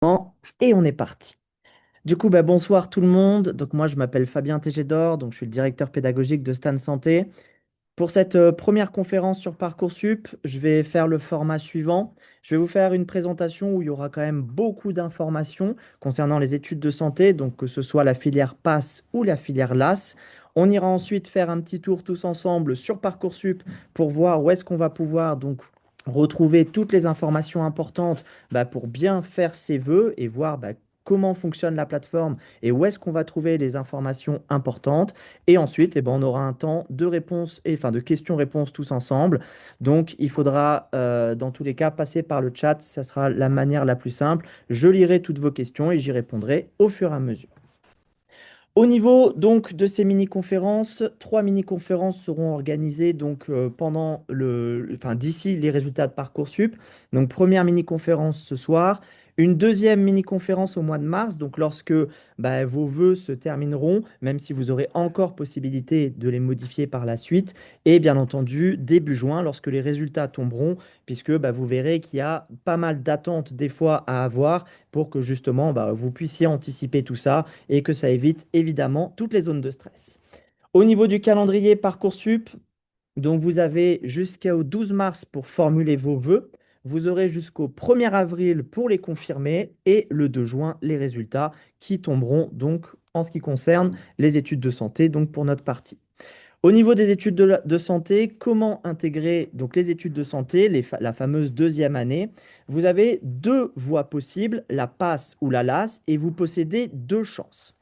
Bon, et on est parti. Du coup, bonsoir tout le monde. Donc moi, je m'appelle Fabien Tégédor, donc je suis le directeur pédagogique de Stan Santé. Pour cette première conférence sur Parcoursup, je vais faire le format suivant. Je vais vous faire une présentation où il y aura quand même beaucoup d'informations concernant les études de santé, donc que ce soit la filière PASS ou la filière LAS. On ira ensuite faire un petit tour tous ensemble sur Parcoursup pour voir où est-ce qu'on va pouvoir donc retrouver toutes les informations importantes pour bien faire ses vœux et voir comment fonctionne la plateforme et où est-ce qu'on va trouver les informations importantes. Et ensuite, on aura un temps de réponse et enfin de questions-réponses tous ensemble. Donc, il faudra dans tous les cas passer par le chat. Ça sera la manière la plus simple. Je lirai toutes vos questions et j'y répondrai au fur et à mesure. Au niveau donc de ces mini-conférences, trois mini-conférences seront organisées donc pendant enfin d'ici les résultats de Parcoursup. Donc première mini-conférence ce soir, une deuxième mini-conférence au mois de mars, donc lorsque vos vœux se termineront, même si vous aurez encore possibilité de les modifier par la suite, et bien entendu début juin lorsque les résultats tomberont, puisque vous verrez qu'il y a pas mal d'attentes des fois à avoir pour que justement vous puissiez anticiper tout ça et que ça évite évidemment toutes les zones de stress. Au niveau du calendrier Parcoursup, donc vous avez jusqu'au 12 mars pour formuler vos vœux. Vous aurez jusqu'au 1er avril pour les confirmer et le 2 juin les résultats qui tomberont donc en ce qui concerne les études de santé, donc pour notre partie. Au niveau des études de santé, comment intégrer donc les études de santé, la fameuse deuxième année? Vous avez deux voies possibles, la PASS ou la LAS, et vous possédez deux chances.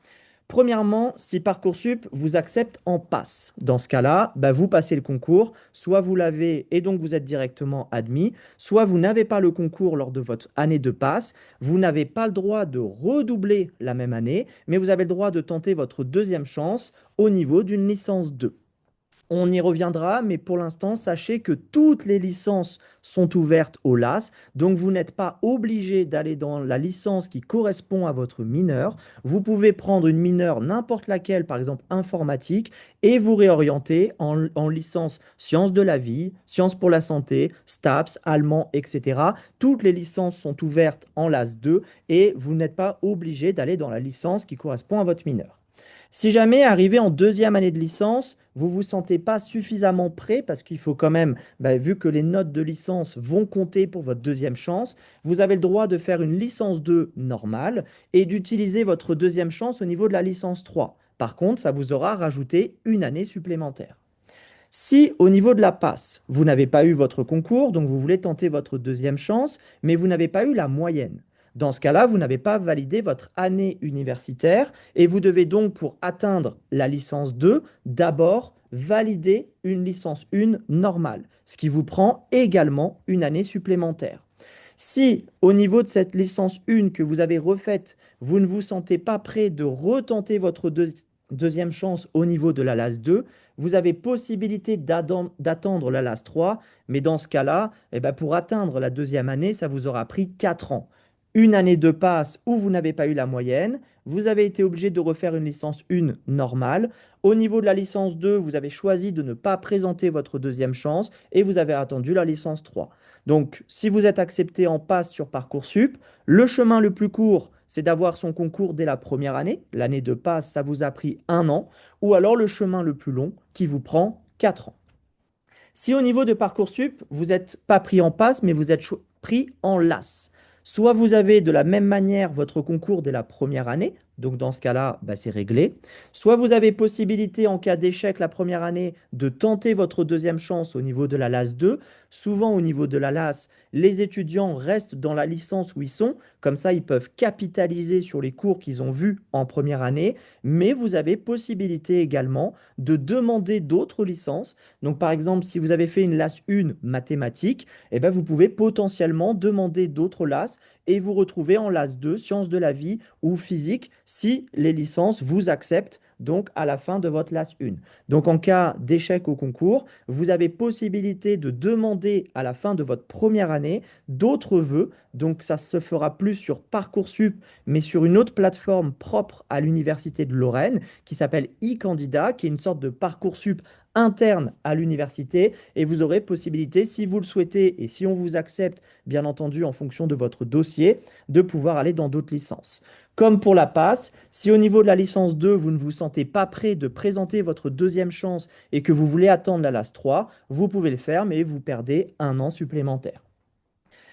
Premièrement, si Parcoursup vous accepte en passe, dans ce cas-là, vous passez le concours, soit vous l'avez et donc vous êtes directement admis, soit vous n'avez pas le concours lors de votre année de passe, vous n'avez pas le droit de redoubler la même année, mais vous avez le droit de tenter votre deuxième chance au niveau d'une licence 2. On y reviendra, mais pour l'instant, sachez que toutes les licences sont ouvertes au LAS, donc vous n'êtes pas obligé d'aller dans la licence qui correspond à votre mineur. Vous pouvez prendre une mineure n'importe laquelle, par exemple informatique, et vous réorienter en licence sciences de la vie, sciences pour la santé, STAPS, allemand, etc. Toutes les licences sont ouvertes en LAS 2 et vous n'êtes pas obligé d'aller dans la licence qui correspond à votre mineur. Si jamais, arrivé en deuxième année de licence, vous ne vous sentez pas suffisamment prêt, parce qu'il faut quand même, vu que les notes de licence vont compter pour votre deuxième chance, vous avez le droit de faire une licence 2 normale et d'utiliser votre deuxième chance au niveau de la licence 3. Par contre, ça vous aura rajouté une année supplémentaire. Si au niveau de la passe, vous n'avez pas eu votre concours, donc vous voulez tenter votre deuxième chance, mais vous n'avez pas eu la moyenne. Dans ce cas-là, vous n'avez pas validé votre année universitaire et vous devez donc, pour atteindre la licence 2, d'abord valider une licence 1 normale, ce qui vous prend également une année supplémentaire. Si au niveau de cette licence 1 que vous avez refaite, vous ne vous sentez pas prêt de retenter votre deuxième chance au niveau de la LAS 2, vous avez possibilité d'attendre la LAS 3, mais dans ce cas-là, pour atteindre la deuxième année, ça vous aura pris 4 ans. Une année de passe où vous n'avez pas eu la moyenne, vous avez été obligé de refaire une licence 1 normale. Au niveau de la licence 2, vous avez choisi de ne pas présenter votre deuxième chance et vous avez attendu la licence 3. Donc, si vous êtes accepté en passe sur Parcoursup, le chemin le plus court, c'est d'avoir son concours dès la première année. L'année de passe, ça vous a pris un an. Ou alors le chemin le plus long qui vous prend 4 ans. Si au niveau de Parcoursup, vous n'êtes pas pris en passe, mais vous êtes pris en LAS, soit vous avez de la même manière votre concours dès la première année, donc dans ce cas-là, c'est réglé, soit vous avez possibilité en cas d'échec la première année de tenter votre deuxième chance au niveau de la LAS 2. Souvent au niveau de la LAS, les étudiants restent dans la licence où ils sont, comme ça ils peuvent capitaliser sur les cours qu'ils ont vus en première année, mais vous avez possibilité également de demander d'autres licences. Donc, par exemple, si vous avez fait une LAS 1 mathématiques, vous pouvez potentiellement demander d'autres LAS et vous retrouver en LAS 2 sciences de la vie ou physique si les licences vous acceptent donc à la fin de votre LAS 1. Donc, en cas d'échec au concours, vous avez possibilité de demander à la fin de votre première année d'autres vœux. Donc, ça se fera plus sur Parcoursup, mais sur une autre plateforme propre à l'Université de Lorraine qui s'appelle e-Candidat, qui est une sorte de Parcoursup interne à l'université et vous aurez possibilité, si vous le souhaitez et si on vous accepte, bien entendu, en fonction de votre dossier, de pouvoir aller dans d'autres licences. Comme pour la passe, si au niveau de la licence 2, vous ne vous sentez pas prêt de présenter votre deuxième chance et que vous voulez attendre la LAS 3, vous pouvez le faire, mais vous perdez un an supplémentaire.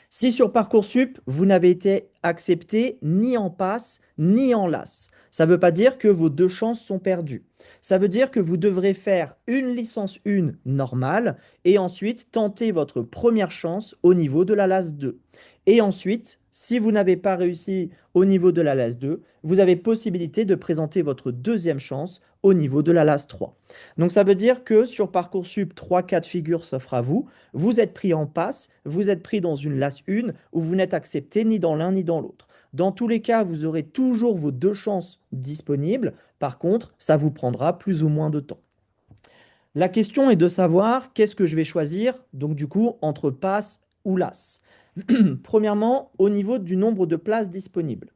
Si sur Parcoursup, vous n'avez été accepté ni en passe ni en LAS, ça ne veut pas dire que vos deux chances sont perdues. Ça veut dire que vous devrez faire une licence 1 normale et ensuite tenter votre première chance au niveau de la LAS 2. Et ensuite, si vous n'avez pas réussi au niveau de la LAS 2, vous avez possibilité de présenter votre deuxième chance au niveau de la LAS 3. Donc ça veut dire que sur Parcoursup, 3 cas de figure s'offrent à vous. Vous êtes pris en passe, vous êtes pris dans une LAS 1 où vous n'êtes accepté ni dans l'un ni dans l'autre. Dans tous les cas, vous aurez toujours vos deux chances disponibles. Par contre, ça vous prendra plus ou moins de temps. La question est de savoir qu'est-ce que je vais choisir, donc du coup, entre passe ou LAS. Premièrement, au niveau du nombre de places disponibles.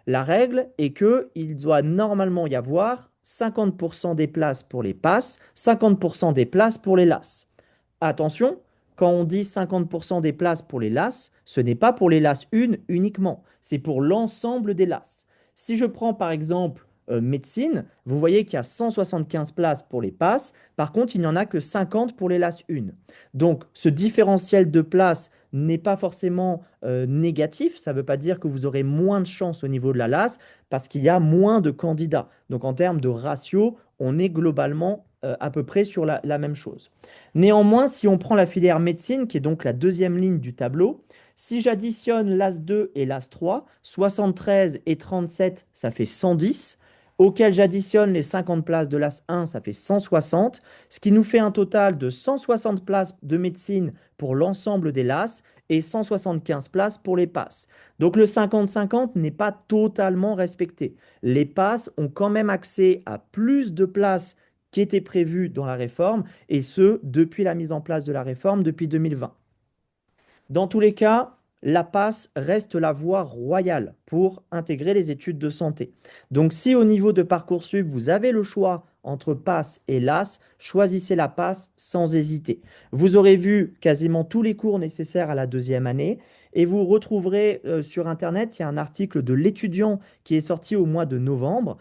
La règle est qu'il doit normalement y avoir 50% des places pour les passes, 50% des places pour les LAS. Attention, quand on dit 50% des places pour les LAS, ce n'est pas pour les LAS 1 uniquement, c'est pour l'ensemble des LAS. Si je prends par exemple médecine, vous voyez qu'il y a 175 places pour les passes, par contre il n'y en a que 50 pour les LAS 1. Donc ce différentiel de places n'est pas forcément négatif, ça ne veut pas dire que vous aurez moins de chances au niveau de la LAS parce qu'il y a moins de candidats. Donc en termes de ratio, on est globalement à peu près sur la même chose. Néanmoins, si on prend la filière médecine, qui est donc la deuxième ligne du tableau, si j'additionne l'AS 2 et l'AS 3, 73 et 37, ça fait 110, auquel j'additionne les 50 places de l'AS 1, ça fait 160, ce qui nous fait un total de 160 places de médecine pour l'ensemble des LAS et 175 places pour les passes. Donc le 50-50 n'est pas totalement respecté. Les passes ont quand même accès à plus de places qui étaient prévues dans la réforme, et ce, depuis la mise en place de la réforme, depuis 2020. Dans tous les cas, la passe reste la voie royale pour intégrer les études de santé. Donc si au niveau de Parcoursup, vous avez le choix entre passe et LAS, choisissez la passe sans hésiter. Vous aurez vu quasiment tous les cours nécessaires à la deuxième année et vous retrouverez sur Internet, il y a un article de l'étudiant qui est sorti au mois de novembre.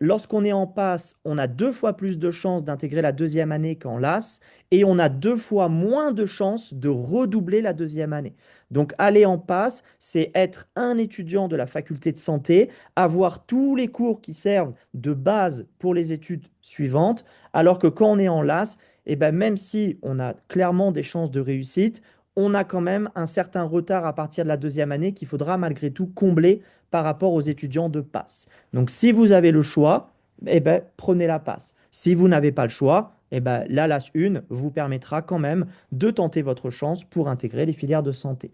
Lorsqu'on est en passe, on a 2 fois plus de chances d'intégrer la deuxième année qu'en LAS et on a 2 fois moins de chances de redoubler la deuxième année. Donc aller en passe, c'est être un étudiant de la faculté de santé, avoir tous les cours qui servent de base pour les études suivantes, alors que quand on est en LAS, eh ben même si on a clairement des chances de réussite, on a quand même un certain retard à partir de la deuxième année qu'il faudra malgré tout combler par rapport aux étudiants de passe. Donc si vous avez le choix, eh ben, prenez la passe. Si vous n'avez pas le choix, eh ben, la LAS 1 vous permettra quand même de tenter votre chance pour intégrer les filières de santé.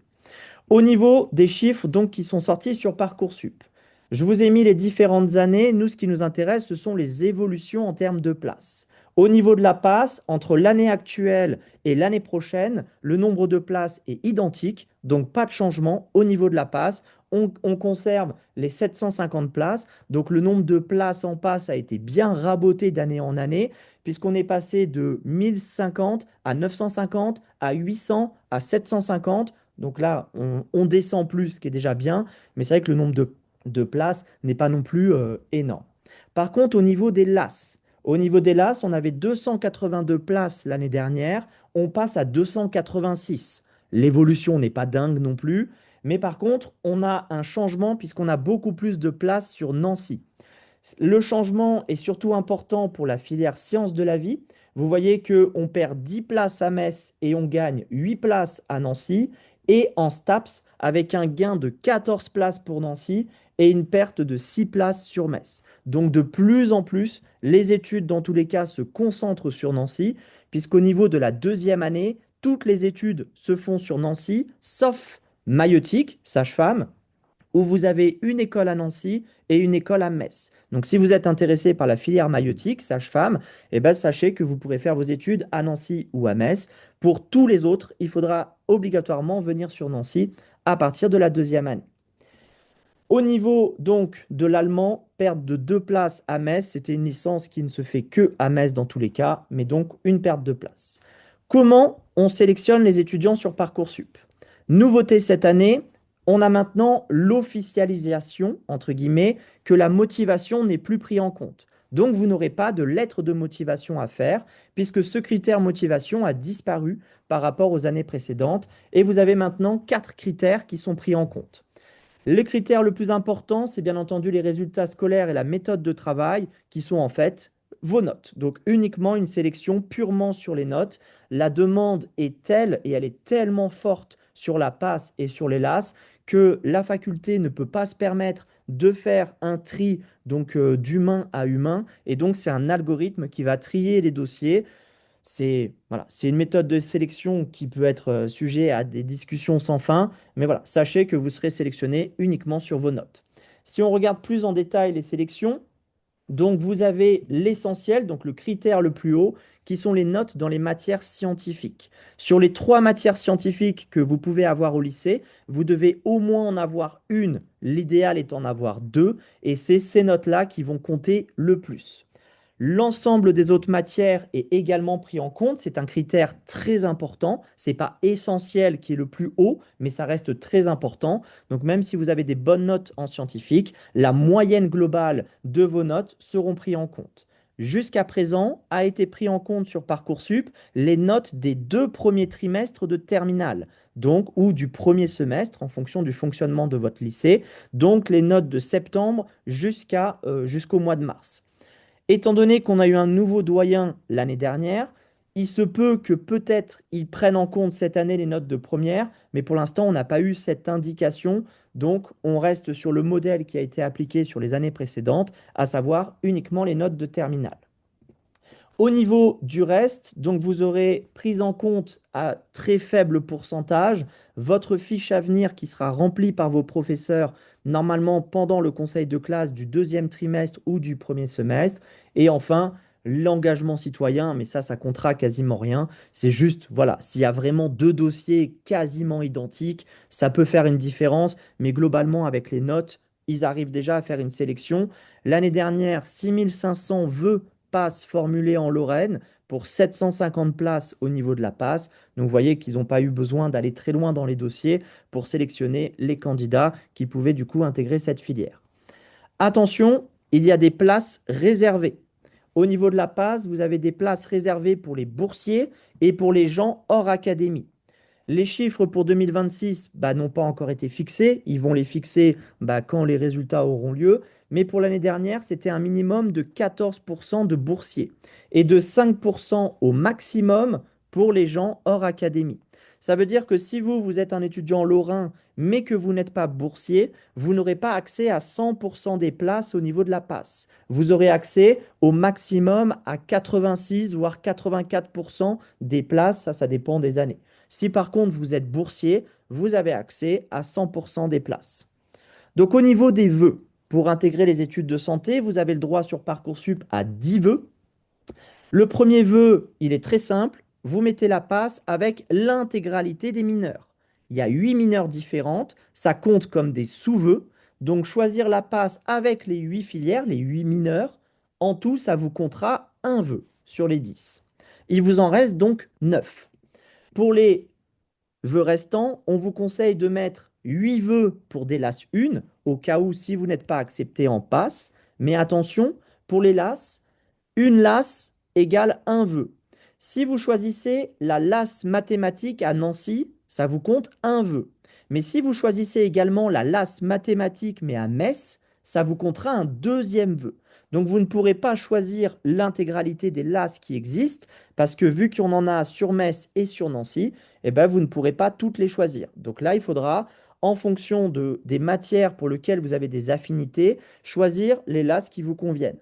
Au niveau des chiffres donc, qui sont sortis sur Parcoursup, je vous ai mis les différentes années. Nous, ce qui nous intéresse, ce sont les évolutions en termes de places. Au niveau de la passe, entre l'année actuelle et l'année prochaine, le nombre de places est identique, donc pas de changement au niveau de la passe. On conserve les 750 places, donc le nombre de places en passe a été bien raboté d'année en année, puisqu'on est passé de 1050 à 950 à 800 à 750. Donc là, on descend plus, ce qui est déjà bien, mais c'est vrai que le nombre de places n'est pas non plus énorme. Par contre, au niveau des LAS, on avait 282 places l'année dernière, on passe à 286. L'évolution n'est pas dingue non plus, mais par contre, on a un changement puisqu'on a beaucoup plus de places sur Nancy. Le changement est surtout important pour la filière sciences de la vie. Vous voyez qu'on perd 10 places à Metz et on gagne 8 places à Nancy. Et en STAPS, avec un gain de 14 places pour Nancy et une perte de 6 places sur Metz. Donc de plus en plus, les études dans tous les cas se concentrent sur Nancy, puisqu'au niveau de la deuxième année, toutes les études se font sur Nancy, sauf maïeutique, sage-femme, où vous avez une école à Nancy et une école à Metz. Donc si vous êtes intéressé par la filière maïeutique, sage-femme, eh ben, sachez que vous pourrez faire vos études à Nancy ou à Metz. Pour tous les autres, il faudra obligatoirement venir sur Nancy à partir de la deuxième année. Au niveau donc de l'allemand, perte de 2 places à Metz, c'était une licence qui ne se fait que à Metz dans tous les cas, mais donc une perte de place. Comment on sélectionne les étudiants sur Parcoursup? Nouveauté cette année, on a maintenant l'officialisation, entre guillemets, que la motivation n'est plus prise en compte. Donc vous n'aurez pas de lettre de motivation à faire, puisque ce critère motivation a disparu par rapport aux années précédentes, et vous avez maintenant 4 critères qui sont pris en compte. Les critères le plus important, c'est bien entendu les résultats scolaires et la méthode de travail qui sont en fait vos notes. Donc uniquement une sélection purement sur les notes. La demande est telle et elle est tellement forte sur la passe et sur les LAS que la faculté ne peut pas se permettre de faire un tri donc d'humain à humain et donc c'est un algorithme qui va trier les dossiers. C'est voilà, c'est une méthode de sélection qui peut être sujet à des discussions sans fin, mais voilà, sachez que vous serez sélectionné uniquement sur vos notes. Si on regarde plus en détail les sélections, donc vous avez l'essentiel, donc le critère le plus haut, qui sont les notes dans les matières scientifiques. Sur les 3 matières scientifiques que vous pouvez avoir au lycée, vous devez au moins en avoir une, l'idéal est d'en avoir 2, et c'est ces notes-là qui vont compter le plus. L'ensemble des autres matières est également pris en compte. C'est un critère très important. Ce n'est pas essentiel qui est le plus haut, mais ça reste très important. Donc même si vous avez des bonnes notes en scientifique, la moyenne globale de vos notes seront prises en compte. Jusqu'à présent, a été pris en compte sur Parcoursup les notes des 2 premiers trimestres de terminale, donc ou du premier semestre en fonction du fonctionnement de votre lycée, donc les notes de septembre jusqu'au mois de mars. Étant donné qu'on a eu un nouveau doyen l'année dernière, il se peut que peut-être ils prennent en compte cette année les notes de première, mais pour l'instant, on n'a pas eu cette indication. Donc, on reste sur le modèle qui a été appliqué sur les années précédentes, à savoir uniquement les notes de terminale. Au niveau du reste, donc vous aurez pris en compte à très faible pourcentage votre fiche à venir qui sera remplie par vos professeurs normalement pendant le conseil de classe du deuxième trimestre ou du premier semestre. Et enfin, l'engagement citoyen, mais ça comptera quasiment rien. C'est juste, voilà, s'il y a vraiment 2 dossiers quasiment identiques, ça peut faire une différence, mais globalement, avec les notes, ils arrivent déjà à faire une sélection. L'année dernière, 6500 vœux passe formulée en Lorraine pour 750 places au niveau de la passe. Donc vous voyez qu'ils n'ont pas eu besoin d'aller très loin dans les dossiers pour sélectionner les candidats qui pouvaient du coup intégrer cette filière. Attention, il y a des places réservées. Au niveau de la passe, vous avez des places réservées pour les boursiers et pour les gens hors académie. Les chiffres pour 2026 n'ont pas encore été fixés. Ils vont les fixer quand les résultats auront lieu. Mais pour l'année dernière, c'était un minimum de 14% de boursiers et de 5% au maximum pour les gens hors académie. Ça veut dire que si vous êtes un étudiant lorrain, mais que vous n'êtes pas boursier, vous n'aurez pas accès à 100% des places au niveau de la passe. Vous aurez accès au maximum à 86 voire 84% des places. Ça dépend des années. Si par contre vous êtes boursier, vous avez accès à 100% des places. Donc au niveau des vœux, pour intégrer les études de santé, vous avez le droit sur Parcoursup à 10 vœux. Le premier vœu, il est très simple. Vous mettez la passe avec l'intégralité des mineurs. Il y a 8 mineurs différentes. Ça compte comme des sous-vœux. Donc choisir la passe avec les 8 filières, les 8 mineurs, en tout, ça vous comptera un vœu sur les 10. Il vous en reste donc 9. Pour les vœux restants, on vous conseille de mettre 8 vœux pour des LAS 1, au cas où si vous n'êtes pas accepté en passe. Mais attention, pour les LAS, une LAS égale un vœu. Si vous choisissez la LAS mathématique à Nancy, ça vous compte un vœu. Mais si vous choisissez également la LAS mathématique mais à Metz, ça vous comptera un deuxième vœu. Donc vous ne pourrez pas choisir l'intégralité des LAS qui existent parce que vu qu'on en a sur Metz et sur Nancy, vous ne pourrez pas toutes les choisir. Donc là, il faudra, en fonction des matières pour lesquelles vous avez des affinités, choisir les LAS qui vous conviennent.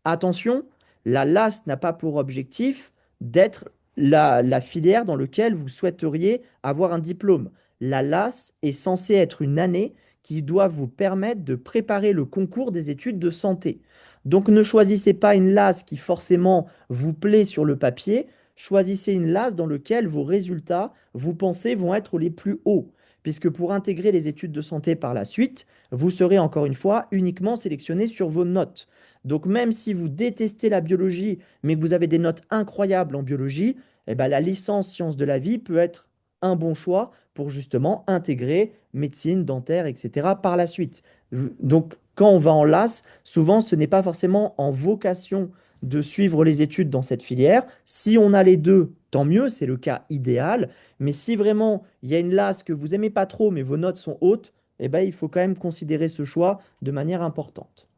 Attention, la LAS n'a pas pour objectif d'être la filière dans laquelle vous souhaiteriez avoir un diplôme. La LAS est censée être une année qui doit vous permettre de préparer le concours des études de santé. Donc ne choisissez pas une LAS qui forcément vous plaît sur le papier, choisissez une LAS dans laquelle vos résultats, vous pensez, vont être les plus hauts. puisque pour intégrer les études de santé par la suite, vous serez encore une fois uniquement sélectionné sur vos notes. Donc même si vous détestez la biologie, mais que vous avez des notes incroyables en biologie, eh ben, la licence sciences de la vie peut être un bon choix pour justement intégrer médecine, dentaire, etc. par la suite. Donc quand on va en LAS, souvent ce n'est pas forcément en vocation de suivre les études dans cette filière. Si on a les deux, tant mieux, c'est le cas idéal. Mais si vraiment il y a une LAS que vous aimez pas trop, mais vos notes sont hautes, eh ben, il faut quand même considérer ce choix de manière importante.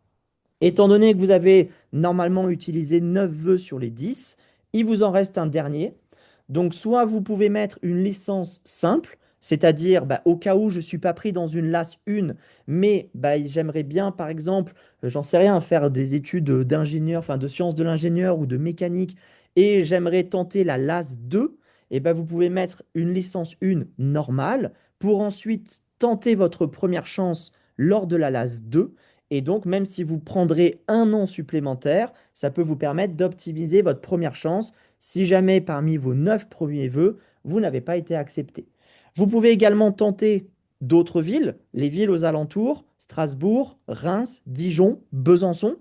Étant donné que vous avez normalement utilisé 9 vœux sur les 10, il vous en reste un dernier. Donc soit vous pouvez mettre une licence simple, c'est-à-dire bah, au cas où je ne suis pas pris dans une LAS 1, mais bah, j'aimerais bien par exemple, j'en sais rien, faire des études d'ingénieur, enfin de sciences de l'ingénieur ou de mécanique, et j'aimerais tenter la LAS 2, et bah, vous pouvez mettre une licence 1 normale pour ensuite tenter votre première chance lors de la LAS 2. Et donc, même si vous prendrez un an supplémentaire, ça peut vous permettre d'optimiser votre première chance si jamais parmi vos 9 premiers vœux, vous n'avez pas été accepté. Vous pouvez également tenter d'autres villes, les villes aux alentours, Strasbourg, Reims, Dijon, Besançon.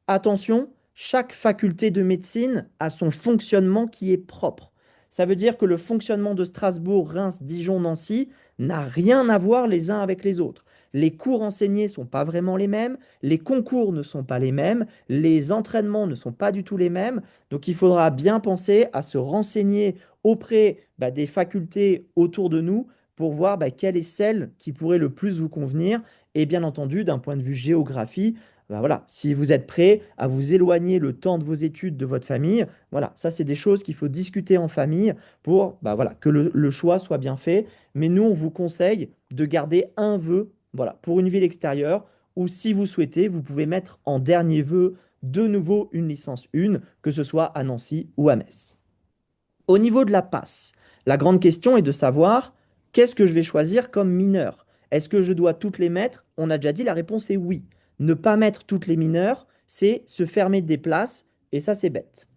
Attention, chaque faculté de médecine a son fonctionnement qui est propre. Ça veut dire que le fonctionnement de Strasbourg, Reims, Dijon, Nancy n'a rien à voir les uns avec les autres. Les cours enseignés ne sont pas vraiment les mêmes, les concours ne sont pas les mêmes, les entraînements ne sont pas du tout les mêmes. Donc il faudra bien penser à se renseigner auprès des facultés autour de nous pour voir quelle est celle qui pourrait le plus vous convenir. Et bien entendu, d'un point de vue géographie, voilà, si vous êtes prêt à vous éloigner le temps de vos études de votre famille, voilà, ça c'est des choses qu'il faut discuter en famille pour voilà, que le choix soit bien fait. Mais nous, on vous conseille de garder un vœu voilà, pour une ville extérieure, ou si vous souhaitez, vous pouvez mettre en dernier vœu de nouveau une licence 1, que ce soit à Nancy ou à Metz. Au niveau de la passe, la grande question est de savoir qu'est-ce que je vais choisir comme mineur. Est-ce que je dois toutes les mettre? On a déjà dit, la réponse est oui. Ne pas mettre toutes les mineures, c'est se fermer des places, et ça c'est bête.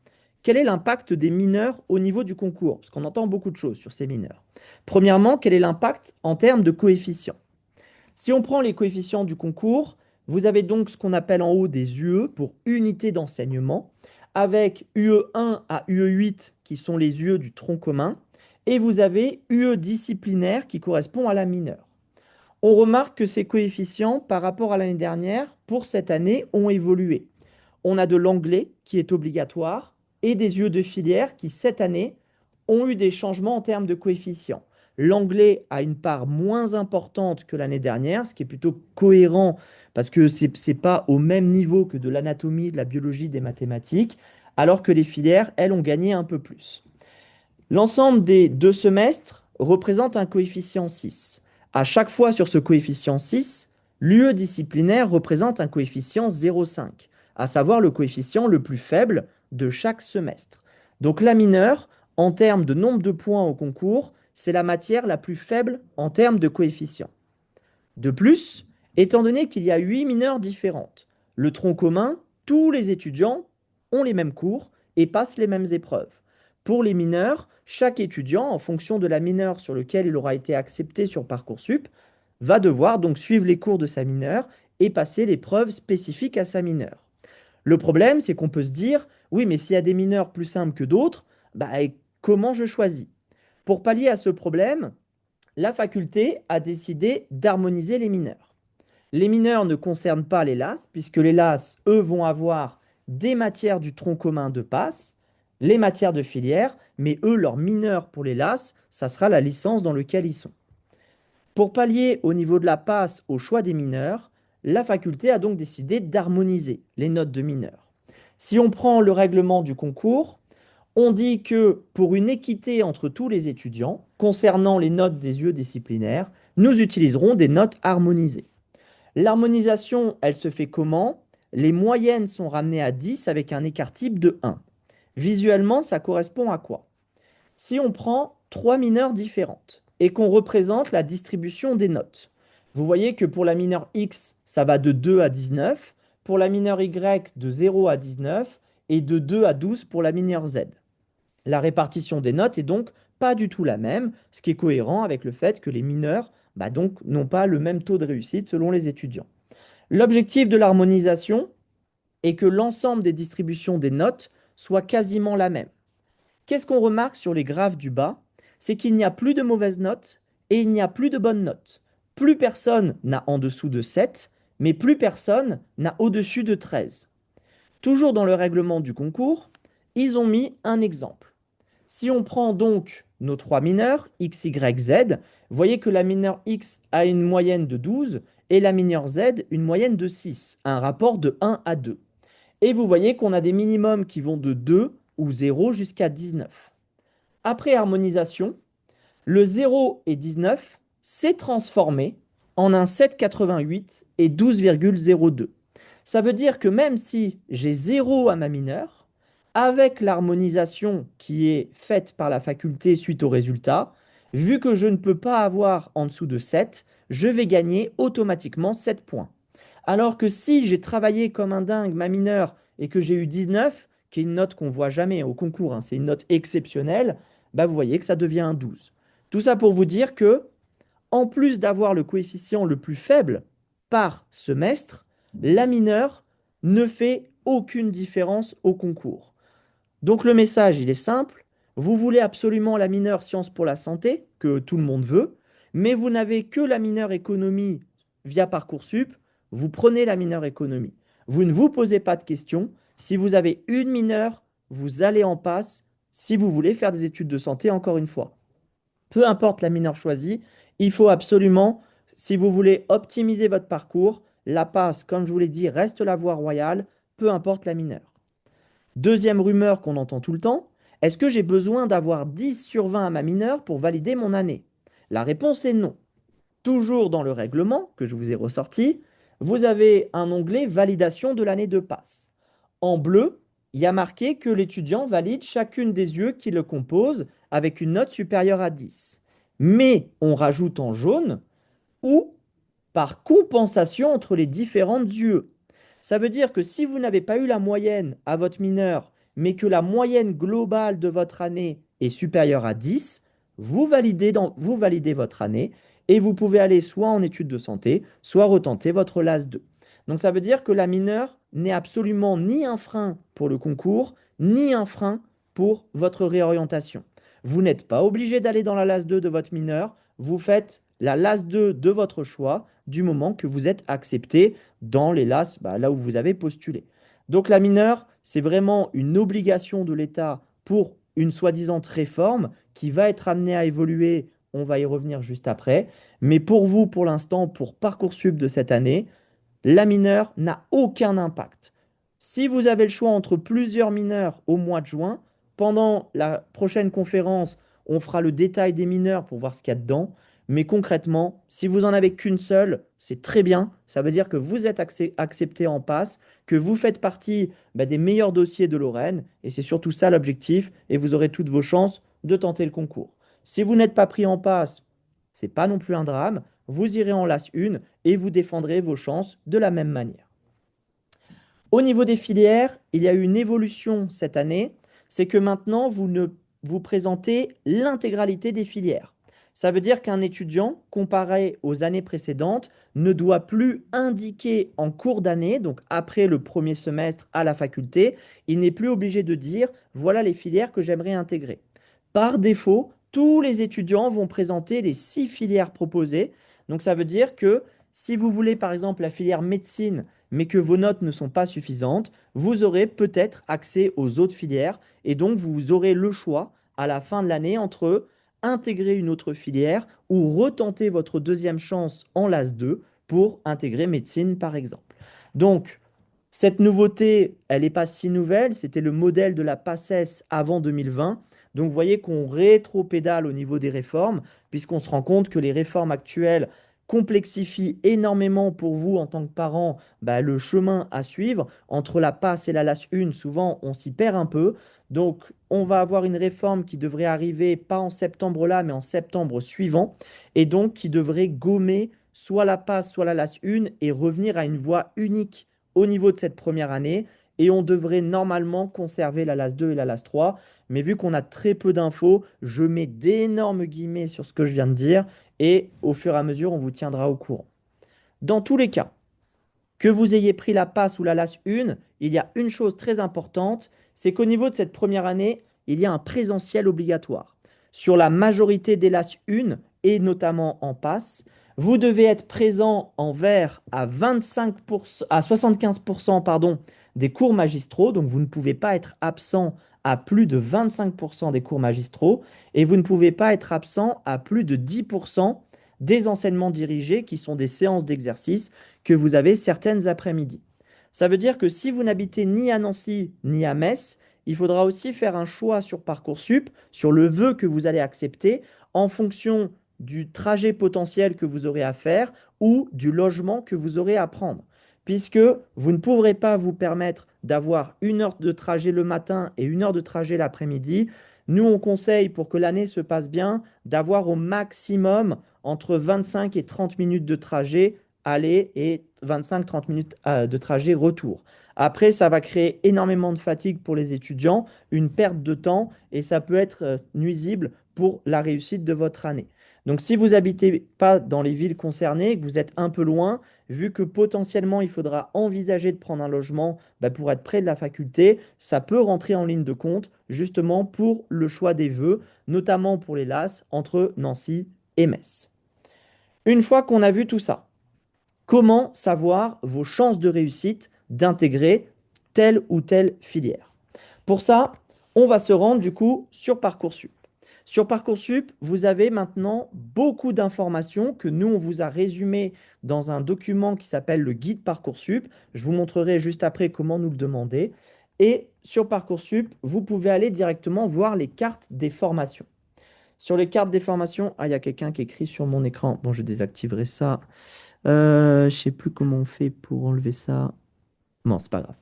Quel est l'impact des mineurs au niveau du concours? Parce qu'on entend beaucoup de choses sur ces mineurs. Premièrement, quel est l'impact en termes de coefficients? Si on prend les coefficients du concours, vous avez donc ce qu'on appelle en haut des UE pour unité d'enseignement, avec UE1 à UE8 qui sont les UE du tronc commun, et vous avez UE disciplinaire qui correspond à la mineure. On remarque que ces coefficients par rapport à l'année dernière, pour cette année, ont évolué. On a de l'anglais qui est obligatoire et des UE de filière qui, cette année, ont eu des changements en termes de coefficients. L'anglais a une part moins importante que l'année dernière, ce qui est plutôt cohérent parce que ce n'est pas au même niveau que de l'anatomie, de la biologie, des mathématiques, alors que les filières, elles, ont gagné un peu plus. L'ensemble des 2 semestres représente un coefficient 6. À chaque fois sur ce coefficient 6, l'UE disciplinaire représente un coefficient 0,5, à savoir le coefficient le plus faible de chaque semestre. Donc la mineure, en termes de nombre de points au concours, c'est la matière la plus faible en termes de coefficient. De plus, étant donné qu'il y a 8 mineurs différentes, le tronc commun, tous les étudiants ont les mêmes cours et passent les mêmes épreuves. Pour les mineurs, chaque étudiant, en fonction de la mineure sur laquelle il aura été accepté sur Parcoursup, va devoir donc suivre les cours de sa mineure et passer l'épreuve spécifique à sa mineure. Le problème, c'est qu'on peut se dire, oui, mais s'il y a des mineurs plus simples que d'autres, comment je choisis? Pour pallier à ce problème, la faculté a décidé d'harmoniser les mineurs. Les mineurs ne concernent pas les LAS, puisque les LAS, eux, vont avoir des matières du tronc commun de passe, les matières de filière, mais eux, leurs mineurs pour les LAS, ça sera la licence dans laquelle ils sont. Pour pallier au niveau de la passe au choix des mineurs, la faculté a donc décidé d'harmoniser les notes de mineurs. Si on prend le règlement du concours, on dit que pour une équité entre tous les étudiants, concernant les notes des UE disciplinaires, nous utiliserons des notes harmonisées. L'harmonisation, elle se fait comment? Les moyennes sont ramenées à 10 avec un écart type de 1. Visuellement, ça correspond à quoi? Si on prend 3 mineures différentes et qu'on représente la distribution des notes, vous voyez que pour la mineure X, ça va de 2 à 19, pour la mineure Y de 0 à 19 et de 2 à 12 pour la mineure Z. La répartition des notes est donc pas du tout la même, ce qui est cohérent avec le fait que les mineurs donc n'ont pas le même taux de réussite selon les étudiants. L'objectif de l'harmonisation est que l'ensemble des distributions des notes soit quasiment la même. Qu'est-ce qu'on remarque sur les graphes du bas? C'est qu'il n'y a plus de mauvaises notes et il n'y a plus de bonnes notes. Plus personne n'a en dessous de 7, mais plus personne n'a au-dessus de 13. Toujours dans le règlement du concours, ils ont mis un exemple. Si on prend donc nos trois mineurs, X, Y, Z, vous voyez que la mineure X a une moyenne de 12 et la mineure Z une moyenne de 6, un rapport de 1 à 2. Et vous voyez qu'on a des minimums qui vont de 2 ou 0 jusqu'à 19. Après harmonisation, le 0 et 19 s'est transformé en un 7,88 et 12,02. Ça veut dire que même si j'ai 0 à ma mineure, avec l'harmonisation qui est faite par la faculté suite au résultat, vu que je ne peux pas avoir en dessous de 7, je vais gagner automatiquement 7 points. Alors que si j'ai travaillé comme un dingue ma mineure et que j'ai eu 19, qui est une note qu'on voit jamais au concours, hein, c'est une note exceptionnelle, vous voyez que ça devient un 12. Tout ça pour vous dire que, en plus d'avoir le coefficient le plus faible par semestre, la mineure ne fait aucune différence au concours. Donc le message, il est simple. Vous voulez absolument la mineure sciences pour la santé, que tout le monde veut, mais vous n'avez que la mineure économie via Parcoursup, vous prenez la mineure économie. Vous ne vous posez pas de questions. Si vous avez une mineure, vous allez en passe si vous voulez faire des études de santé, encore une fois. Peu importe la mineure choisie, il faut absolument, si vous voulez optimiser votre parcours, la passe, comme je vous l'ai dit, reste la voie royale, peu importe la mineure. Deuxième rumeur qu'on entend tout le temps, est-ce que j'ai besoin d'avoir 10 sur 20 à ma mineure pour valider mon année? La réponse est non. Toujours dans le règlement que je vous ai ressorti, vous avez un onglet validation de l'année de passe. En bleu, il y a marqué que l'étudiant valide chacune des UE qui le composent avec une note supérieure à 10. Mais on rajoute en jaune ou par compensation entre les différentes UE. Ça veut dire que si vous n'avez pas eu la moyenne à votre mineur, mais que la moyenne globale de votre année est supérieure à 10, vous validez votre année et vous pouvez aller soit en études de santé, soit retenter votre LAS 2. Donc ça veut dire que la mineure n'est absolument ni un frein pour le concours, ni un frein pour votre réorientation. Vous n'êtes pas obligé d'aller dans la LAS 2 de votre mineur, vous faites la LAS 2 de votre choix du moment que vous êtes accepté dans les LAS, là où vous avez postulé. Donc la mineure, c'est vraiment une obligation de l'État pour une soi-disant réforme qui va être amenée à évoluer, on va y revenir juste après. Mais pour vous, pour l'instant, pour Parcoursup de cette année, la mineure n'a aucun impact. Si vous avez le choix entre plusieurs mineurs au mois de juin, pendant la prochaine conférence, on fera le détail des mineurs pour voir ce qu'il y a dedans. Mais concrètement, si vous en avez qu'une seule, c'est très bien. Ça veut dire que vous êtes accepté en passe, que vous faites partie des meilleurs dossiers de Lorraine. Et c'est surtout ça l'objectif. Et vous aurez toutes vos chances de tenter le concours. Si vous n'êtes pas pris en passe, c'est pas non plus un drame. Vous irez en LAS 1 et vous défendrez vos chances de la même manière. Au niveau des filières, il y a eu une évolution cette année. C'est que maintenant, vous présentez l'intégralité des filières. Ça veut dire qu'un étudiant, comparé aux années précédentes, ne doit plus indiquer en cours d'année, donc après le premier semestre à la faculté, il n'est plus obligé de dire voilà les filières que j'aimerais intégrer. Par défaut, tous les étudiants vont présenter les 6 filières proposées. Donc ça veut dire que si vous voulez par exemple la filière médecine, mais que vos notes ne sont pas suffisantes, vous aurez peut-être accès aux autres filières et donc vous aurez le choix à la fin de l'année entre intégrer une autre filière ou retenter votre deuxième chance en LAS 2 pour intégrer médecine par exemple. Donc, cette nouveauté, elle n'est pas si nouvelle, c'était le modèle de la PACES avant 2020. Donc vous voyez qu'on rétro-pédale au niveau des réformes, puisqu'on se rend compte que les réformes actuelles complexifient énormément pour vous en tant que parent le chemin à suivre. Entre la passe et la LAS 1, souvent on s'y perd un peu. Donc on va avoir une réforme qui devrait arriver pas en septembre là, mais en septembre suivant, et donc qui devrait gommer soit la passe, soit la LAS 1 et revenir à une voie unique au niveau de cette première année et on devrait normalement conserver la LAS 2 et la LAS 3. Mais vu qu'on a très peu d'infos, je mets d'énormes guillemets sur ce que je viens de dire et au fur et à mesure, on vous tiendra au courant. Dans tous les cas, que vous ayez pris la passe ou la LAS 1, il y a une chose très importante, c'est qu'au niveau de cette première année, il y a un présentiel obligatoire. Sur la majorité des LAS 1, et notamment en passe, vous devez être présent en vert à 25%, à 75% pardon, des cours magistraux, donc vous ne pouvez pas être absent à plus de 25% des cours magistraux, et vous ne pouvez pas être absent à plus de 10% des enseignements dirigés, qui sont des séances d'exercice que vous avez certaines après-midi. Ça veut dire que si vous n'habitez ni à Nancy ni à Metz, il faudra aussi faire un choix sur Parcoursup, sur le vœu que vous allez accepter, en fonction du trajet potentiel que vous aurez à faire ou du logement que vous aurez à prendre. Puisque vous ne pourrez pas vous permettre d'avoir 1 heure de trajet le matin et 1 heure de trajet l'après-midi. Nous, on conseille, pour que l'année se passe bien, d'avoir au maximum entre 25 et 30 minutes de trajet aller et 25-30 minutes de trajet retour. Après, ça va créer énormément de fatigue pour les étudiants, une perte de temps et ça peut être nuisible pour la réussite de votre année. Donc, si vous n'habitez pas dans les villes concernées, que vous êtes un peu loin, vu que potentiellement il faudra envisager de prendre un logement pour être près de la faculté, ça peut rentrer en ligne de compte justement pour le choix des vœux, notamment pour les LAS entre Nancy et Metz. Une fois qu'on a vu tout ça, comment savoir vos chances de réussite d'intégrer telle ou telle filière? Pour ça, on va se rendre du coup sur Parcoursup. Sur Parcoursup, vous avez maintenant beaucoup d'informations que nous, on vous a résumées dans un document qui s'appelle le guide Parcoursup. Je vous montrerai juste après comment nous le demander. Et sur Parcoursup, vous pouvez aller directement voir les cartes des formations. Sur les cartes des formations, il y a quelqu'un qui écrit sur mon écran. Bon, je désactiverai ça. Je sais plus comment on fait pour enlever ça. Non, c'est pas grave.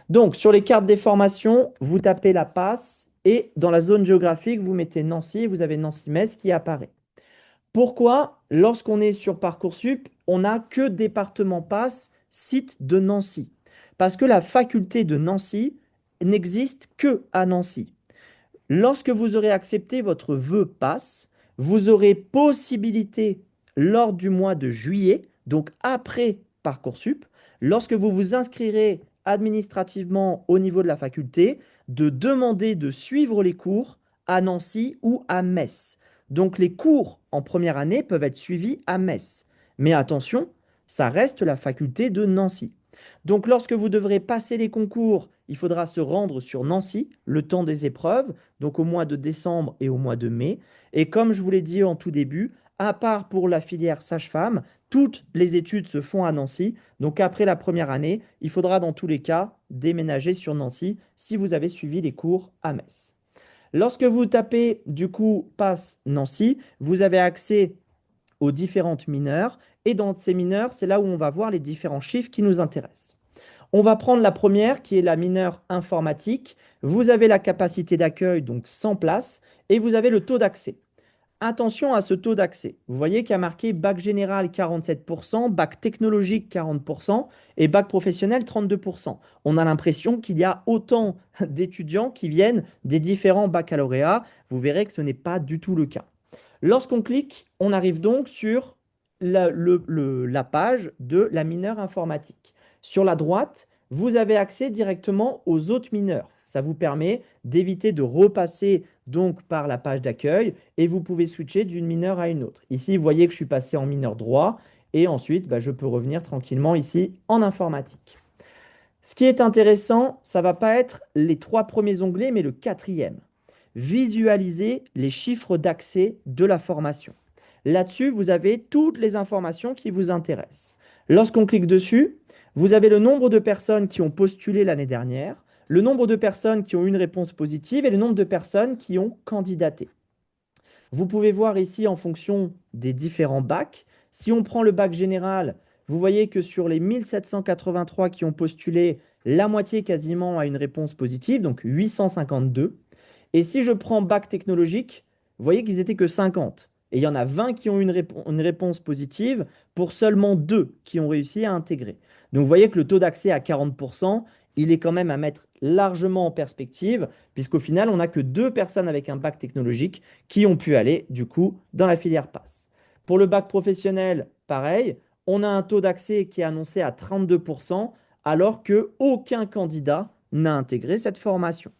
Donc, sur les cartes des formations, vous tapez la passe et dans la zone géographique, vous mettez Nancy et vous avez Nancy-Metz qui apparaît. Pourquoi, lorsqu'on est sur Parcoursup, on n'a que département passe, site de Nancy? Parce que la faculté de Nancy n'existe que à Nancy. Lorsque vous aurez accepté votre vœu passe, vous aurez possibilité lors du mois de juillet, donc après Parcoursup, lorsque vous vous inscrirez administrativement au niveau de la faculté, de demander de suivre les cours à Nancy ou à Metz. Donc les cours en première année peuvent être suivis à Metz. Mais attention, ça reste la faculté de Nancy. Donc lorsque vous devrez passer les concours, il faudra se rendre sur Nancy le temps des épreuves, donc au mois de décembre et au mois de mai. Et comme je vous l'ai dit en tout début, à part pour la filière sage-femme, toutes les études se font à Nancy. Donc après la première année, il faudra dans tous les cas déménager sur Nancy si vous avez suivi les cours à Metz. Lorsque vous tapez du coup passe Nancy, vous avez accès aux différentes mineurs. Et dans ces mineurs, c'est là où on va voir les différents chiffres qui nous intéressent. On va prendre la première qui est la mineure informatique. Vous avez la capacité d'accueil, donc 100 places, et vous avez le taux d'accès. Attention à ce taux d'accès. Vous voyez qu'il y a marqué bac général 47%, bac technologique 40% et bac professionnel 32%. On a l'impression qu'il y a autant d'étudiants qui viennent des différents baccalauréats. Vous verrez que ce n'est pas du tout le cas. Lorsqu'on clique, on arrive donc sur la page de la mineure informatique. Sur la droite, vous avez accès directement aux autres mineurs. Ça vous permet d'éviter de repasser donc par la page d'accueil et vous pouvez switcher d'une mineure à une autre. Ici, vous voyez que je suis passé en mineur droit et ensuite, je peux revenir tranquillement ici en informatique. Ce qui est intéressant, ça ne va pas être les 3 premiers onglets, mais le 4e. Visualiser les chiffres d'accès de la formation. Là-dessus, vous avez toutes les informations qui vous intéressent. Lorsqu'on clique dessus, vous avez le nombre de personnes qui ont postulé l'année dernière, le nombre de personnes qui ont eu une réponse positive et le nombre de personnes qui ont candidaté. Vous pouvez voir ici en fonction des différents bacs. Si on prend le bac général, vous voyez que sur les 1783 qui ont postulé, la moitié quasiment a une réponse positive, donc 852. Et si je prends bac technologique, vous voyez qu'ils étaient que 50. Et il y en a 20 qui ont eu une réponse positive pour seulement 2 qui ont réussi à intégrer. Donc vous voyez que le taux d'accès à 40%, il est quand même à mettre largement en perspective, puisqu'au final, on n'a que deux personnes avec un bac technologique qui ont pu aller, du coup, dans la filière passe. Pour le bac professionnel, pareil, on a un taux d'accès qui est annoncé à 32%, alors que aucun candidat n'a intégré cette formation.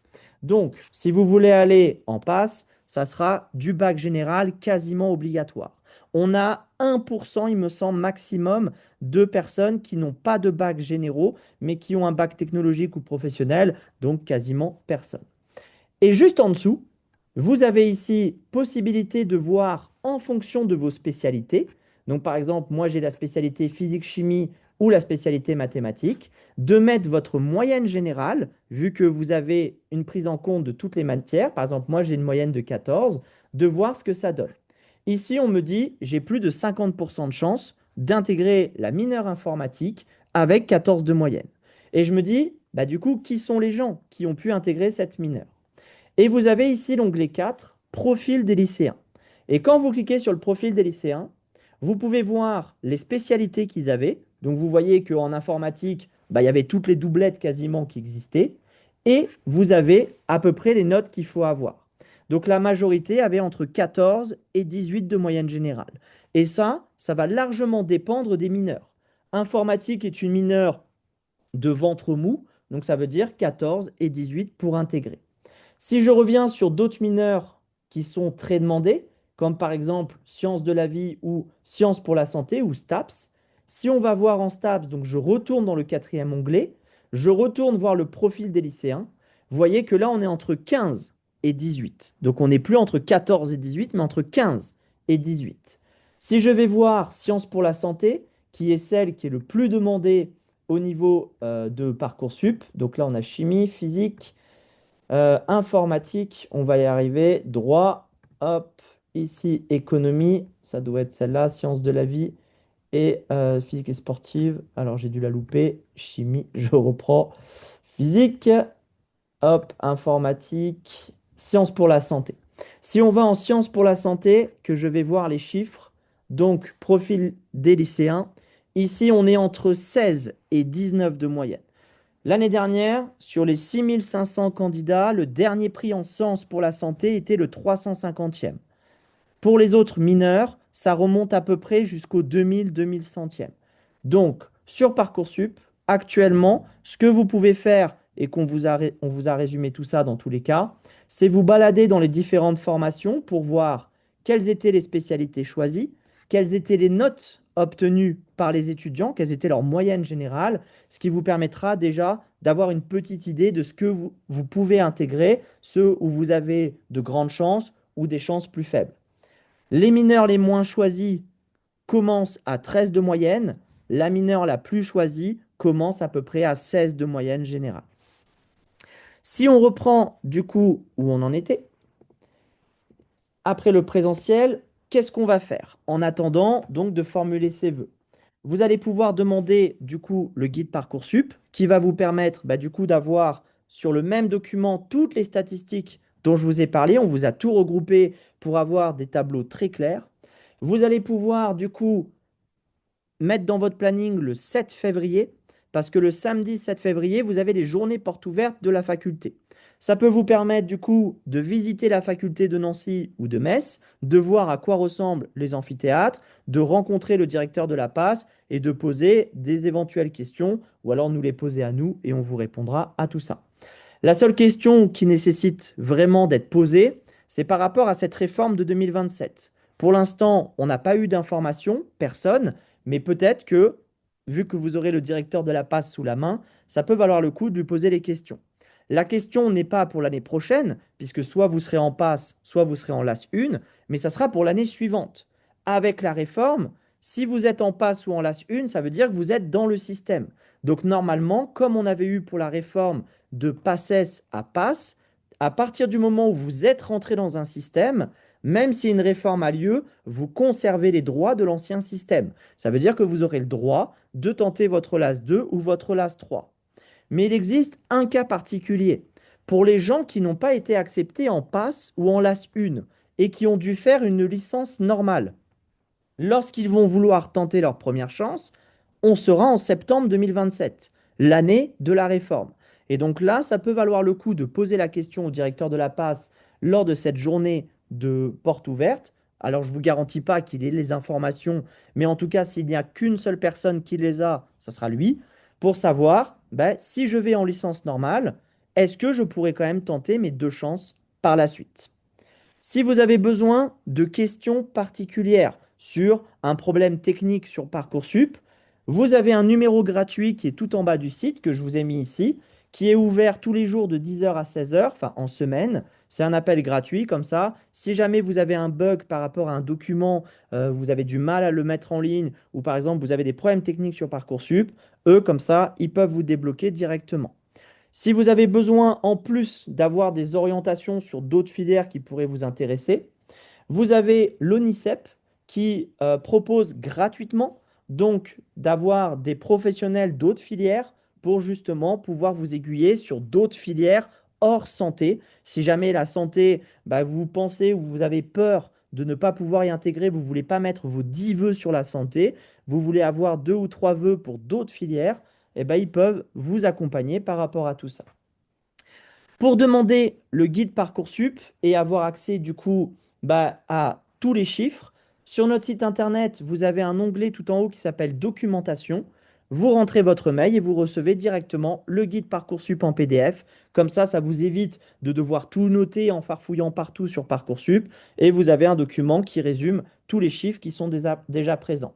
Donc, si vous voulez aller en passe, ça sera du bac général quasiment obligatoire. On a 1%, il me semble, maximum de personnes qui n'ont pas de bac généraux, mais qui ont un bac technologique ou professionnel, donc quasiment personne. Et juste en dessous, vous avez ici possibilité de voir en fonction de vos spécialités. Donc par exemple, moi j'ai la spécialité physique-chimie ou la spécialité mathématiques, de mettre votre moyenne générale, vu que vous avez une prise en compte de toutes les matières. Par exemple, moi j'ai une moyenne de 14, de voir ce que ça donne. Ici, on me dit, j'ai plus de 50% de chance d'intégrer la mineure informatique avec 14 de moyenne. Et je me dis, bah, du coup, qui sont les gens qui ont pu intégrer cette mineure? Et vous avez ici l'onglet 4, profil des lycéens. Et quand vous cliquez sur le profil des lycéens, vous pouvez voir les spécialités qu'ils avaient. Donc vous voyez qu'en informatique, bah, il y avait toutes les doublettes quasiment qui existaient. Et vous avez à peu près les notes qu'il faut avoir. Donc la majorité avait entre 14 et 18 de moyenne générale. Et ça va largement dépendre des mineurs. Informatique est une mineure de ventre mou, donc ça veut dire 14 et 18 pour intégrer. Si je reviens sur d'autres mineurs qui sont très demandés, comme par exemple sciences de la vie ou sciences pour la santé ou STAPS, si on va voir en STAPS, donc je retourne dans le quatrième onglet, je retourne voir le profil des lycéens, vous voyez que là on est entre 15 et 18. Donc on n'est plus entre 14 et 18, mais entre 15 et 18. Si je vais voir sciences pour la santé, qui est celle qui est le plus demandée au niveau de Parcoursup, donc là on a chimie, physique, informatique, on va y arriver. Droit, hop, ici, économie, ça doit être celle-là, sciences de la vie et physique et sportive. Alors, j'ai dû la louper. Chimie, je reprends. Physique, hop, informatique, sciences pour la santé. Si on va en sciences pour la santé, que je vais voir les chiffres, donc profil des lycéens, ici, on est entre 16 et 19 de moyenne. L'année dernière, sur les 6500 candidats, le dernier prix en sciences pour la santé était le 350e. Pour les autres mineurs, ça remonte à peu près jusqu'au 2000-2100e. Donc, sur Parcoursup, actuellement, ce que vous pouvez faire, et on vous a résumé tout ça dans tous les cas, c'est vous balader dans les différentes formations pour voir quelles étaient les spécialités choisies, quelles étaient les notes obtenues par les étudiants, quelles étaient leurs moyennes générales, ce qui vous permettra déjà d'avoir une petite idée de ce que vous pouvez intégrer, ceux où vous avez de grandes chances ou des chances plus faibles. Les mineurs les moins choisis commencent à 13 de moyenne. La mineure la plus choisie commence à peu près à 16 de moyenne générale. Si on reprend du coup où on en était, après le présentiel, qu'est-ce qu'on va faire en attendant donc de formuler ses vœux? Vous allez pouvoir demander du coup le guide Parcoursup qui va vous permettre du coup d'avoir sur le même document toutes les statistiques dont je vous ai parlé. On vous a tout regroupé pour avoir des tableaux très clairs. Vous allez pouvoir du coup mettre dans votre planning le 7 février, parce que le samedi 7 février, vous avez les journées portes ouvertes de la faculté. Ça peut vous permettre du coup de visiter la faculté de Nancy ou de Metz, de voir à quoi ressemblent les amphithéâtres, de rencontrer le directeur de la PAS et de poser des éventuelles questions, ou alors nous les poser à nous et on vous répondra à tout ça. La seule question qui nécessite vraiment d'être posée, c'est par rapport à cette réforme de 2027. Pour l'instant, on n'a pas eu d'informations, personne, mais peut-être que, vu que vous aurez le directeur de la passe sous la main, ça peut valoir le coup de lui poser les questions. La question n'est pas pour l'année prochaine, puisque soit vous serez en passe, soit vous serez en LAS 1, mais ça sera pour l'année suivante. Avec la réforme, si vous êtes en passe ou en LAS 1, ça veut dire que vous êtes dans le système. Donc normalement, comme on avait eu pour la réforme de PACES à PASS, à partir du moment où vous êtes rentré dans un système, même si une réforme a lieu, vous conservez les droits de l'ancien système. Ça veut dire que vous aurez le droit de tenter votre LAS 2 ou votre LAS 3. Mais il existe un cas particulier pour les gens qui n'ont pas été acceptés en PASS ou en LAS 1 et qui ont dû faire une licence normale. Lorsqu'ils vont vouloir tenter leur première chance, on sera en septembre 2027, l'année de la réforme. Et donc là, ça peut valoir le coup de poser la question au directeur de la passe lors de cette journée de porte ouverte. Alors, je ne vous garantis pas qu'il ait les informations, mais en tout cas, s'il n'y a qu'une seule personne qui les a, ça sera lui, pour savoir ben, si je vais en licence normale, est-ce que je pourrais quand même tenter mes deux chances par la suite. Si vous avez besoin de questions particulières sur un problème technique sur Parcoursup, vous avez un numéro gratuit qui est tout en bas du site que je vous ai mis ici, qui est ouvert tous les jours de 10h à 16h, enfin en semaine. C'est un appel gratuit comme ça. Si jamais vous avez un bug par rapport à un document, vous avez du mal à le mettre en ligne ou par exemple vous avez des problèmes techniques sur Parcoursup, eux comme ça, ils peuvent vous débloquer directement. Si vous avez besoin, en plus d'avoir des orientations sur d'autres filières qui pourraient vous intéresser, vous avez l'ONICEP qui propose gratuitement donc d'avoir des professionnels d'autres filières pour justement pouvoir vous aiguiller sur d'autres filières hors santé. Si jamais la santé, bah, vous pensez ou vous avez peur de ne pas pouvoir y intégrer, vous ne voulez pas mettre vos 10 vœux sur la santé, vous voulez avoir 2 ou 3 vœux pour d'autres filières, eh ben, ils peuvent vous accompagner par rapport à tout ça. Pour demander le guide Parcoursup et avoir accès du coup bah, à tous les chiffres, sur notre site internet, vous avez un onglet tout en haut qui s'appelle Documentation. Vous rentrez votre mail et vous recevez directement le guide Parcoursup en PDF. Comme ça vous évite de devoir tout noter en farfouillant partout sur Parcoursup. Et vous avez un document qui résume tous les chiffres qui sont déjà présents.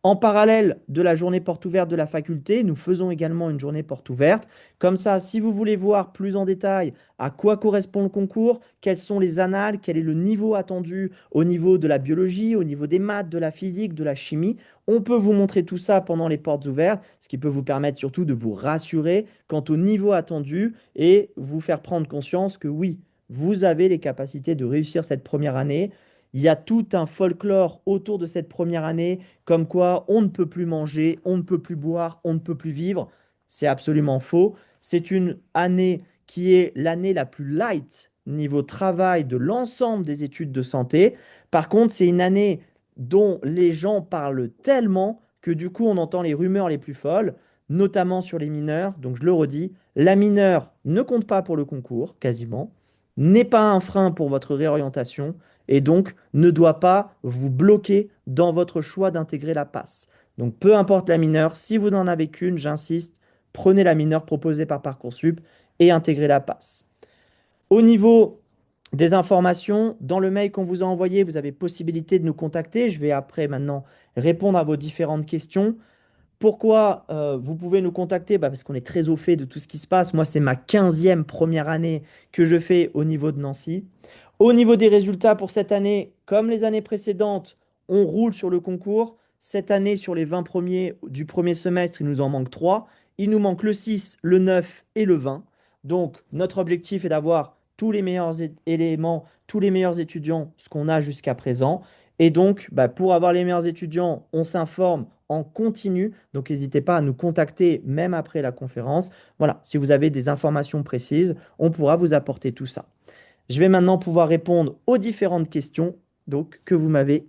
En parallèle de la journée porte ouverte de la faculté, nous faisons également une journée porte ouverte. Comme ça, si vous voulez voir plus en détail à quoi correspond le concours, quelles sont les annales, quel est le niveau attendu au niveau de la biologie, au niveau des maths, de la physique, de la chimie, on peut vous montrer tout ça pendant les portes ouvertes, ce qui peut vous permettre surtout de vous rassurer quant au niveau attendu et vous faire prendre conscience que oui, vous avez les capacités de réussir cette première année. Il y a tout un folklore autour de cette première année comme quoi on ne peut plus manger, on ne peut plus boire, on ne peut plus vivre. C'est absolument faux. C'est une année qui est l'année la plus light niveau travail de l'ensemble des études de santé. Par contre, c'est une année dont les gens parlent tellement que du coup, on entend les rumeurs les plus folles, notamment sur les mineurs. Donc, je le redis, la mineure ne compte pas pour le concours, quasiment, n'est pas un frein pour votre réorientation et donc ne doit pas vous bloquer dans votre choix d'intégrer la passe. Donc peu importe la mineure, si vous n'en avez qu'une, j'insiste, prenez la mineure proposée par Parcoursup et intégrez la passe. Au niveau des informations, dans le mail qu'on vous a envoyé, vous avez possibilité de nous contacter. Je vais après maintenant répondre à vos différentes questions. Pourquoi vous pouvez nous contacter? Bah, parce qu'on est très au fait de tout ce qui se passe. Moi, c'est ma 15e première année que je fais au niveau de Nancy. Au niveau des résultats pour cette année, comme les années précédentes, on roule sur le concours. Cette année, sur les 20 premiers du premier semestre, il nous en manque 3. Il nous manque le 6, le 9 et le 20. Donc, notre objectif est d'avoir tous les meilleurs éléments, tous les meilleurs étudiants, ce qu'on a jusqu'à présent. Et donc, bah, pour avoir les meilleurs étudiants, on s'informe en continu. Donc, n'hésitez pas à nous contacter même après la conférence. Voilà, si vous avez des informations précises, on pourra vous apporter tout ça. Je vais maintenant pouvoir répondre aux différentes questions donc, que vous m'avez